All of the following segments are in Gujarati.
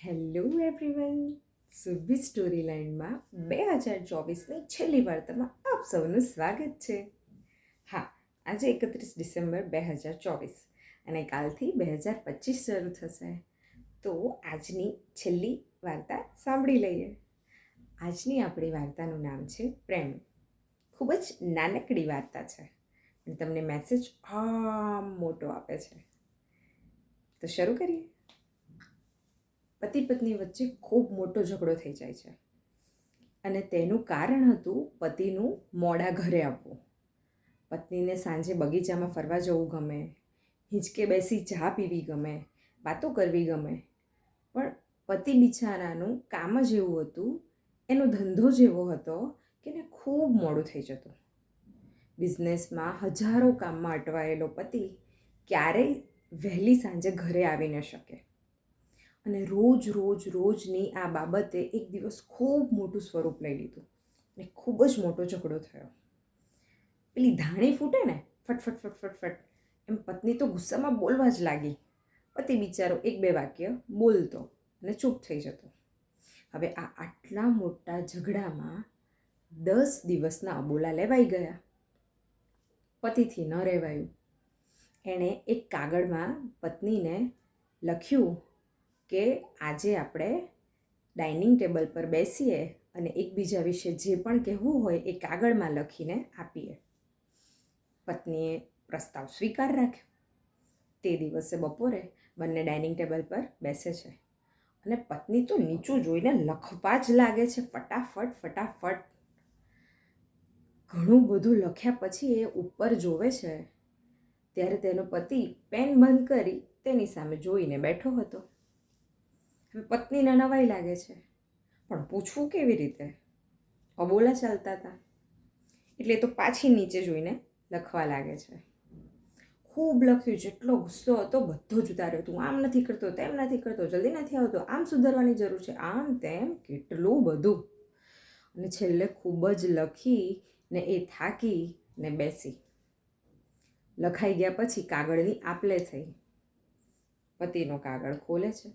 હેલો એવરીવન, સુરભી સ્ટોરી લાઇનમાં 2024ની છેલ્લી વાર્તામાં આપ સૌનું સ્વાગત છે. હા, આજે 31 ડિસેમ્બર 2024 અને કાલથી 2025 શરૂ થશે. તો આજની છેલ્લી વાર્તા સાંભળી લઈએ. આજની આપણી વાર્તાનું નામ છે પ્રેમ. ખૂબ જ નાનકડી વાર્તા છે અને તમને મેસેજ મોટો આપે છે. તો શરૂ કરીએ. પતિ પત્ની વચ્ચે ખૂબ મોટો ઝઘડો થઈ જાય છે અને તેનું કારણ હતું પતિનું મોડા ઘરે આવવું. પત્નીને સાંજે બગીચામાં ફરવા જવું ગમે, હિંચકે બેસી ચા પીવી ગમે, વાતો કરવી ગમે, પણ પતિ બિચારાનું કામ જ એવું હતું, એનો ધંધો જ એવો હતો કે એને ખૂબ મોડું થઈ જતું. બિઝનેસમાં હજારો કામમાં અટવાયેલો પતિ ક્યારેય વહેલી સાંજે ઘરે આવી ન શકે અને રોજની આ બાબતે એક દિવસ ખૂબ મોટું સ્વરૂપ લઈ લીધું અને ખૂબ જ મોટો ઝઘડો થયો. પેલી ધાણી ફૂટે ને, ફટફટ ફટફટ ફટ, એમ પત્ની તો ગુસ્સામાં બોલવા જ લાગી. પતિ બિચારો એક બે વાક્ય બોલતો અને ચૂપ થઈ જતો. હવે આ આટલા મોટા ઝઘડામાં 10 દિવસના અબોલા લેવાઈ ગયા. પતિથી ન રહેવાયું. એણે એક કાગળમાં પત્નીને લખ્યું કે આજે આપણે ડાઇનિંગ ટેબલ પર બેસીએ અને એકબીજા વિશે જે પણ કહેવું હોય એ કાગળમાં લખીને આપીએ. પત્નીએ પ્રસ્તાવ સ્વીકાર રાખ્યો. તે દિવસે બપોરે બંને ડાઇનિંગ ટેબલ પર બેસે છે અને પત્ની તો નીચું જોઈને લખવા જ લાગે છે, ફટાફટ ફટાફટ. ઘણું બધું લખ્યા પછી એ ઉપર જોવે છે ત્યારે તેનો પતિ પેન બંધ કરી તેની સામે જોઈને બેઠો હતો. હવે પત્નીને નવાઈ લાગે છે, પણ પૂછવું કેવી રીતે? અબોલા ચાલતા હતા એટલે તો પાછી નીચે જોઈને લખવા લાગે છે. ખૂબ લખ્યું, જેટલો ગુસ્સો હતો બધો જ ઉતાર્યો. તું આમ નથી કરતો, તેમ નથી કરતો, જલ્દી નથી આવતો, આમ સુધારવાની જરૂર છે, આમ તેમ કેટલું બધું. અને છેલ્લે ખૂબ જ લખીને એ થાકી ને બેસી. લખાઈ ગયા પછી કાગળની આપ-લે થઈ. પતિનો કાગળ ખોલે છે,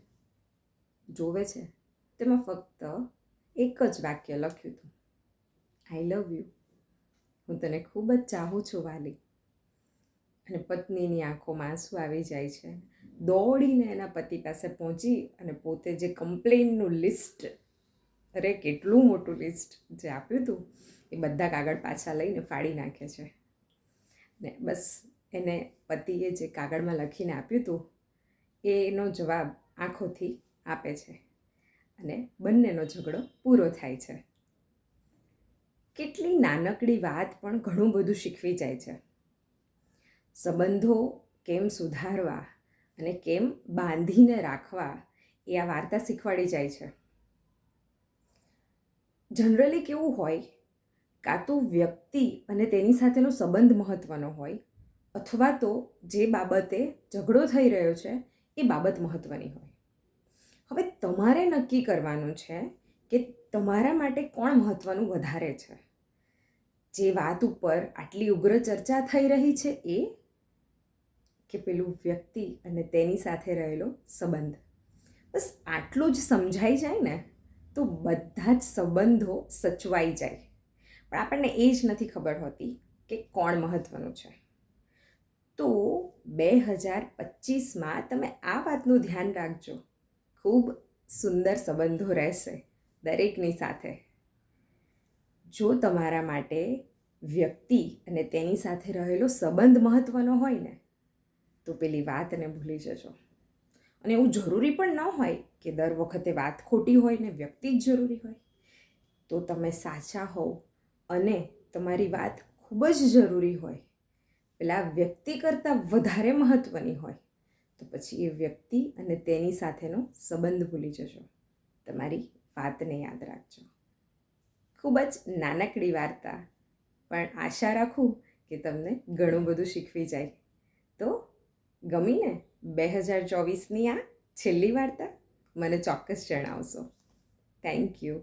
જોવે છે, તેમાં ફક્ત એક જ વાક્ય લખ્યું હતું, આઈ લવ યુ. હું તને ખૂબ જ ચાહું છું વાલી. અને પત્નીની આંખોમાં આંસુ આવી જાય છે. દોડીને એના પતિ પાસે પહોંચી અને પોતે જે કમ્પ્લેનનું લિસ્ટ, અરે કેટલું મોટું લિસ્ટ જે આપ્યું હતું, એ બધા કાગળ પાછા લઈને ફાડી નાખે છે. ને બસ એને પતિએ જે કાગળમાં લખીને આપ્યું હતું એનો જવાબ આંખોથી આપે છે અને બંનેનો ઝઘડો પૂરો થાય છે. કેટલી નાનકડી વાત પણ ઘણું બધું શીખવી જાય છે. સંબંધો કેમ સુધારવા અને કેમ બાંધીને રાખવા એ આ વાર્તા શીખવાડી જાય છે. જનરલી કેવું હોય, કાં તો વ્યક્તિ અને તેની સાથેનો સંબંધ મહત્ત્વનો હોય અથવા તો જે બાબતે ઝઘડો થઈ રહ્યો છે એ બાબત મહત્ત્વની હોય. હવે તમારે નક્કી કરવાનું છે કે તમારા માટે કોણ મહત્ત્વનું વધારે છે. જે વાત ઉપર આટલી ઉગ્ર ચર્ચા થઈ રહી છે એ, કે પેલું વ્યક્તિ અને તેની સાથે રહેલો સંબંધ. બસ આટલું જ સમજાઈ જાય ને તો બધા જ સંબંધો સચવાઈ જાય. પણ આપણને એ જ નથી ખબર હોતી કે કોણ મહત્ત્વનું છે. તો 2025માં તમે આ વાતનું ધ્યાન રાખજો. ખૂબ સુંદર સંબંધો રહેશે દરેકની સાથે. જો તમારા માટે વ્યક્તિ અને તેની સાથે રહેલો સંબંધ મહત્ત્વનો હોય ને તો પેલી વાતને ભૂલી જજો. અને એવું જરૂરી પણ ન હોય કે દર વખતે વાત ખોટી હોય ને વ્યક્તિ જ જરૂરી હોય. તો તમે સાચા હોવ અને તમારી વાત ખૂબ જ જરૂરી હોય, પેલા વ્યક્તિ કરતાં વધારે મહત્ત્વની હોય, તો પછી એ વ્યક્તિ અને તેની સાથેનો સંબંધ ભૂલી જજો. તમારી વાતને યાદ રાખજો. ખૂબ જ નાનકડી વાર્તા, પણ આશા રાખું કે તમને ઘણું બધું શીખવી જાય. તો ગમીને 2024ની આ છેલ્લી વાર્તા મને ચોક્કસ જણાવશો. Thank you.